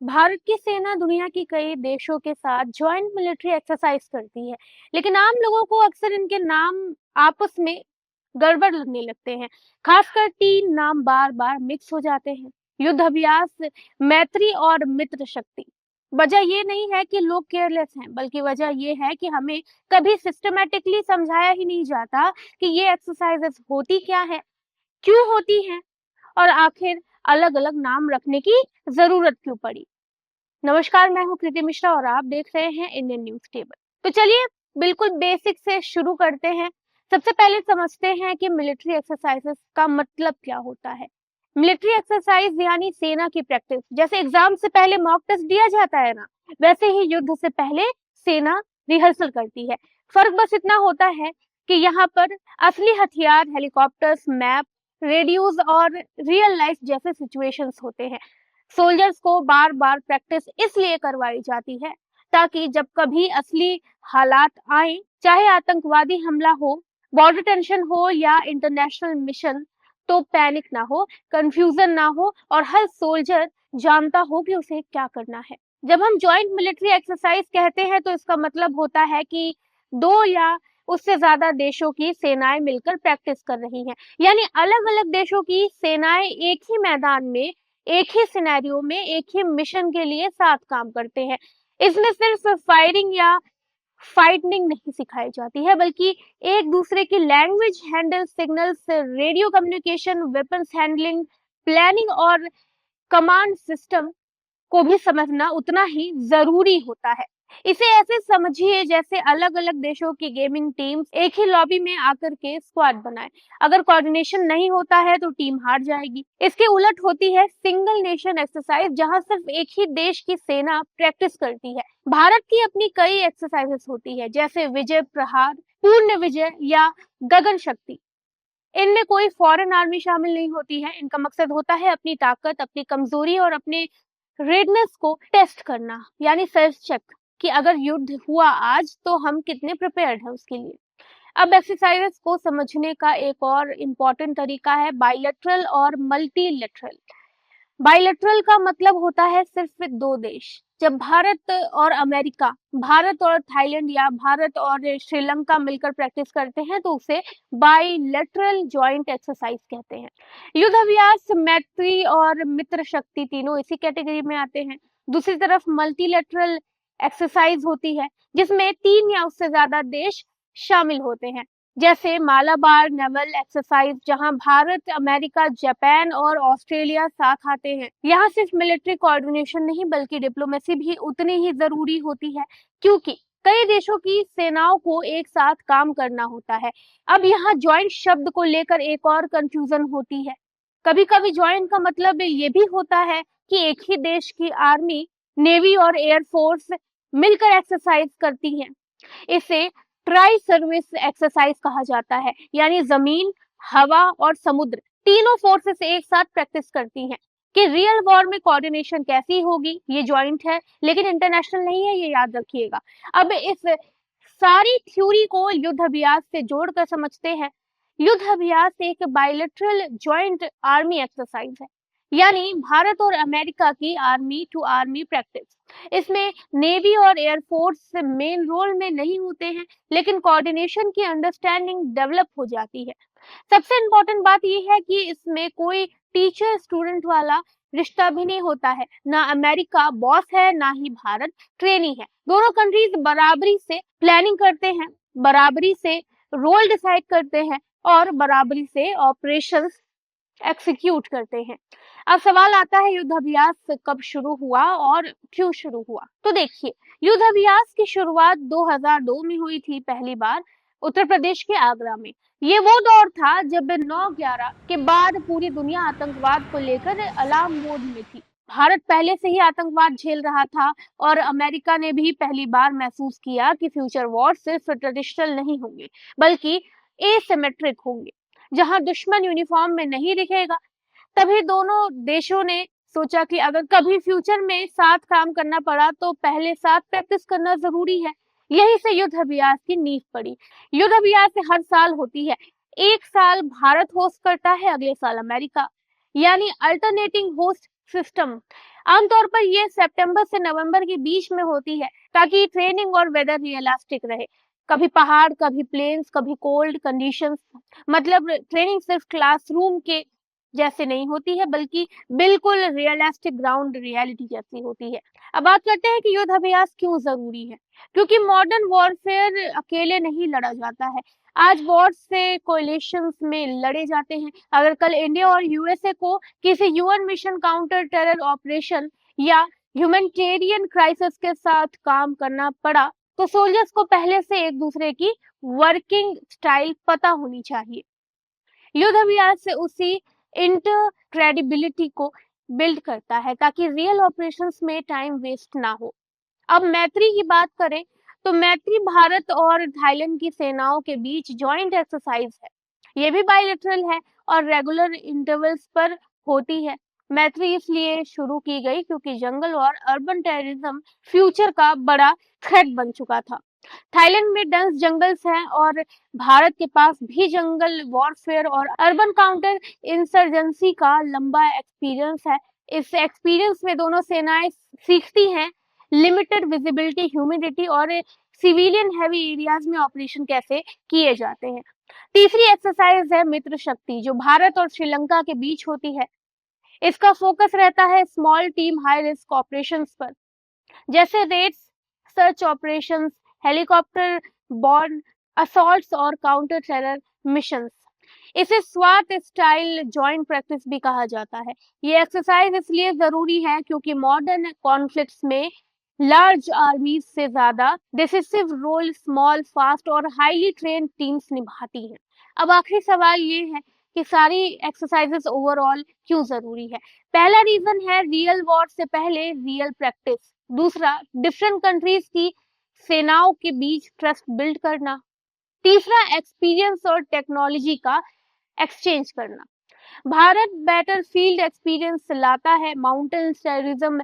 भारत की सेना दुनिया की कई देशों के साथ जॉइंट मिलिट्री एक्सरसाइज करती है, लेकिन आम लोगों को अक्सर इनके नाम आपस में गड़बड़ लगने लगते हैं। खासकर तीन नाम बार-बार मिक्स हो जाते हैं। युद्ध अभ्यास, मैत्री और मित्र शक्ति। वजह ये नहीं है कि लोग केयरलेस हैं, बल्कि वजह ये है कि हमें कभी सिस्टमैटिकली समझाया ही नहीं जाता कि ये एक्सरसाइजेस होती क्या है, क्यों होती हैं और आखिर अलग-अलग नाम रखने की जरूरत क्यों पड़ी। नमस्कार, मैं हूँ कृति मिश्रा और आप देख रहे हैं इंडियन न्यूज टेबल। तो चलिए बिल्कुल बेसिक से शुरू करते हैं। सबसे पहले समझते हैं कि मिलिट्री एक्सरसाइजेस का मतलब क्या होता है। मिलिट्री एक्सरसाइज यानी सेना की प्रैक्टिस। जैसे एग्जाम से पहले मॉक टेस्ट दिया जाता है ना, वैसे ही युद्ध से पहले सेना रिहर्सल करती है। फर्क बस इतना होता है कि यहाँ पर असली हथियार, हेलीकॉप्टर्स, मैप, रेडियोज और रियल लाइफ जैसे सिचुएशंस होते हैं। सोल्जर्स को बार बार प्रैक्टिस इसलिए करवाई जाती है ताकि जब कभी असली हालात आए, चाहे आतंकवादी हमला हो, बॉर्डर टेंशन हो या इंटरनेशनल मिशन, तो पैनिक ना हो, कंफ्यूजन ना हो और हर सोल्जर जानता हो कि उसे क्या करना है। जब हम जॉइंट मिलिट्री एक्सरसाइज कहते हैं तो इसका मतलब होता है कि दो या उससे ज्यादा देशों की सेनाएं मिलकर प्रैक्टिस कर रही हैं। यानी अलग अलग देशों की सेनाएं एक ही मैदान में, एक ही सिनेरियो में, एक ही मिशन के लिए साथ काम करते हैं। इसमें सिर्फ फायरिंग या फाइटिंग नहीं सिखाई जाती है, बल्कि एक दूसरे की language handle, signals, radio communication, weapons handling, planning और कमांड सिस्टम को भी समझना उतना ही जरूरी होता है। इसे ऐसे समझिए जैसे अलग अलग देशों की गेमिंग टीम्स एक ही लॉबी में आकर के स्क्वाड बनाए। अगर कोऑर्डिनेशन नहीं होता है तो टीम हार जाएगी। इसके उलट होती है सिंगल नेशन एक्सरसाइज, जहां सिर्फ एक ही देश की सेना प्रैक्टिस करती है। भारत की अपनी कई एक्सरसाइजेस होती है, जैसे विजय प्रहार, पूर्ण विजय या गगन शक्ति। इनमें कोई फॉरेन आर्मी शामिल नहीं होती है। इनका मकसद होता है अपनी ताकत, अपनी कमजोरी और अपने रेडनेस को टेस्ट करना, यानी सेल्फ चेक कि अगर युद्ध हुआ आज तो हम कितने प्रिपेयर्ड हैं उसके लिए। अब एक्सरसाइजेस को समझने का एक और इम्पोर्टेंट तरीका है बाइलेटरल और मल्टीलेटरल। बाइलेटरल का मतलब होता है सिर्फ दो देश। जब भारत और अमेरिका, भारत और थाईलैंड या भारत और श्रीलंका मिलकर प्रैक्टिस करते हैं तो उसे बाइलेटरल जॉइंट एक्सरसाइज कहते हैं। युद्ध अभ्यास, मैत्री और मित्र शक्ति तीनों इसी कैटेगरी में आते हैं। दूसरी तरफ मल्टीलेटरल एक्सरसाइज होती है जिसमें तीन या उससे ज्यादा देश शामिल होते हैं, जैसे मालाबार नेवल एक्सरसाइज, जहां भारत, अमेरिका, जापान और ऑस्ट्रेलिया साथ आते हैं। यहाँ सिर्फ मिलिट्री कोऑर्डिनेशन नहीं बल्कि डिप्लोमेसी भी उतनी ही जरूरी होती है, क्योंकि कई देशों की सेनाओं को एक साथ काम करना होता है। अब यहाँ ज्वाइंट शब्द को लेकर एक और कंफ्यूजन होती है। कभी कभी ज्वाइंट का मतलब ये भी होता है कि एक ही देश की आर्मी, नेवी और एयरफोर्स मिलकर एक्सरसाइज करती हैं। इसे ट्राई सर्विस एक्सरसाइज कहा जाता है, यानी जमीन, हवा और समुद्र तीनों फोर्सेस एक साथ प्रैक्टिस करती हैं कि रियल वॉर में कोऑर्डिनेशन कैसी होगी। ये जॉइंट है लेकिन इंटरनेशनल नहीं है, ये याद रखिएगा। अब इस सारी थ्योरी को युद्ध अभ्यास से जोड़कर समझते हैं। युद्ध अभ्यास एक बायलैटरल जॉइंट आर्मी एक्सरसाइज है, यानी भारत और अमेरिका की आर्मी टू आर्मी प्रैक्टिस। इसमें नेवी और एयरफोर्स मेन रोल में नहीं होते हैं, लेकिन कोऑर्डिनेशन की अंडरस्टैंडिंग डेवलप हो जाती है। सबसे इम्पोर्टेंट बात यह है कि इसमें कोई टीचर स्टूडेंट वाला रिश्ता भी नहीं होता है। ना अमेरिका बॉस है, ना ही भारत ट्रेनी है। दोनों कंट्रीज बराबरी से प्लानिंग करते हैं, बराबरी से रोल डिसाइड करते हैं और बराबरी से ऑपरेशंस एक्सिक्यूट करते हैं। अब सवाल आता है युद्ध अभ्यास कब शुरू हुआ और क्यों शुरू हुआ। तो देखिए, युद्ध अभ्यास की शुरुआत 2002 में हुई थी पहली बार उत्तर प्रदेश के आगरा में। ये वो दौर था जब 9/11 के बाद पूरी दुनिया आतंकवाद को लेकर अलार्म मोड में थी। भारत पहले से ही आतंकवाद झेल रहा था और अमेरिका ने भी पहली बार महसूस किया कि फ्यूचर वॉर सिर्फ ट्रेडिशनल नहीं होंगे बल्कि एसिमेट्रिक होंगे, जहां दुश्मन यूनिफॉर्म में नहीं दिखेगा। तभी दोनों देशों ने सोचा कि अगर कभी फ्यूचर में साथ काम करना पड़ा तो पहले साथ प्रैक्टिस करना जरूरी है। यही से युद्ध अभ्यास की नींव पड़ी। युद्ध अभ्यास हर साल होती है। एक साल भारत होस्ट करता है, अगले साल अमेरिका, यानी अल्टरनेटिंग होस्ट सिस्टम। आमतौर पर ये सितंबर से नवंबर के बीच में होती है ताकि ट्रेनिंग और वेदर रियलिस्टिक रहे। कभी पहाड़, कभी प्लेन्स, कभी कोल्ड कंडीशंस। मतलब ट्रेनिंग सिर्फ क्लासरूम के जैसे नहीं होती है बल्कि बिल्कुल रियलिस्टिक ग्राउंड रियलिटी जैसी होती है। अब बात करते हैं कि युद्ध अभ्यास क्यों जरूरी है। क्योंकि मॉडर्न वॉरफेयर अकेले नहीं लड़ा जाता है। आज वॉर से कोalitions में लड़े जाते हैं। अगर कल इंडिया और यूएसए को किसी UN mission, counter terror operation या ह्यूमैनिटेरियन क्राइसिस के साथ काम करना पड़ा तो सोल्जर्स को पहले से एक दूसरे की वर्किंग स्टाइल पता होनी चाहिए। युद्ध अभ्यास से उसी इंटरक्रेडिबिलिटी को बिल्ड करता है ताकि रियल ऑपरेशंस में टाइम वेस्ट ना हो। अब मैत्री की बात करें तो मैत्री भारत और थाईलैंड की सेनाओं के बीच जॉइंट एक्सरसाइज है। ये भी बायलैटरल है और रेगुलर इंटरवल्स पर होती है। मैत्री इसलिए शुरू की गई क्योंकि जंगल और अर्बन टेररिज्म फ्यूचर का बड़ा थ्रेट बन चुका था। थाईलैंड में डेंस जंगल्स हैं और भारत के पास भी जंगल वॉरफेयर और अर्बन काउंटर इंसर्जेंसी का लंबा एक्सपीरियंस है। इस एक्सपीरियंस में दोनों सेनाएं सीखती हैं लिमिटेड विजिबिलिटी, ह्यूमिडिटी और सिविलियन हैवी एरियाज में ऑपरेशन कैसे किए जाते हैं। तीसरी एक्सरसाइज है मित्र शक्ति, जो भारत और श्रीलंका के बीच होती है। इसका फोकस रहता है small team high risk operations पर, जैसे raids, search operations, helicopter borne assaults और काउंटर टेरर मिशंस। इसे स्वाट स्टाइल जॉइंट प्रैक्टिस भी कहा जाता है। ये एक्सरसाइज इसलिए जरूरी है क्योंकि मॉडर्न कॉन्फ्लिक्ट्स में लार्ज आर्मीज से ज्यादा डिसिसिव रोल स्मॉल, फास्ट और हाईली ट्रेन्ड टीम्स निभाती हैं। अब आखिरी सवाल ये है कि सारी एक्सरसाइजेस ओवरऑल क्यों जरूरी है। पहला रीजन है रियल वॉर से पहले रियल प्रैक्टिस। दूसरा, डिफरेंट कंट्रीज की सेनाओं के बीच ट्रस्ट बिल्ड करना। तीसरा, एक्सपीरियंस और टेक्नोलॉजी का एक्सचेंज करना। भारत बैटलफील्ड एक्सपीरियंस लाता है, mountain terrorism,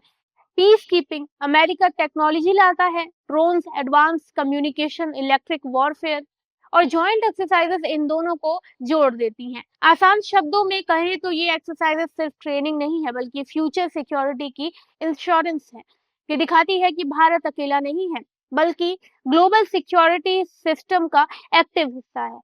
peace keeping. America technology लाता है, drones, advance communication, electric warfare. और जॉइंट एक्सरसाइजेस इन दोनों को जोड़ देती हैं। आसान शब्दों में कहें तो ये एक्सरसाइजेस सिर्फ ट्रेनिंग नहीं है बल्कि फ्यूचर सिक्योरिटी की इंश्योरेंस है। ये दिखाती है कि भारत अकेला नहीं है बल्कि ग्लोबल सिक्योरिटी सिस्टम का एक्टिव हिस्सा है।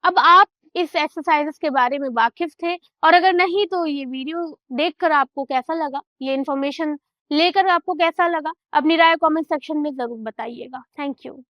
अब आप इस एक्सरसाइजेस के बारे में वाकिफ थे, और अगर नहीं तो ये वीडियो देखकर आपको कैसा लगा, ये इन्फॉर्मेशन लेकर आपको कैसा लगा, अपनी राय कमेंट सेक्शन में जरूर बताइएगा। Thank you.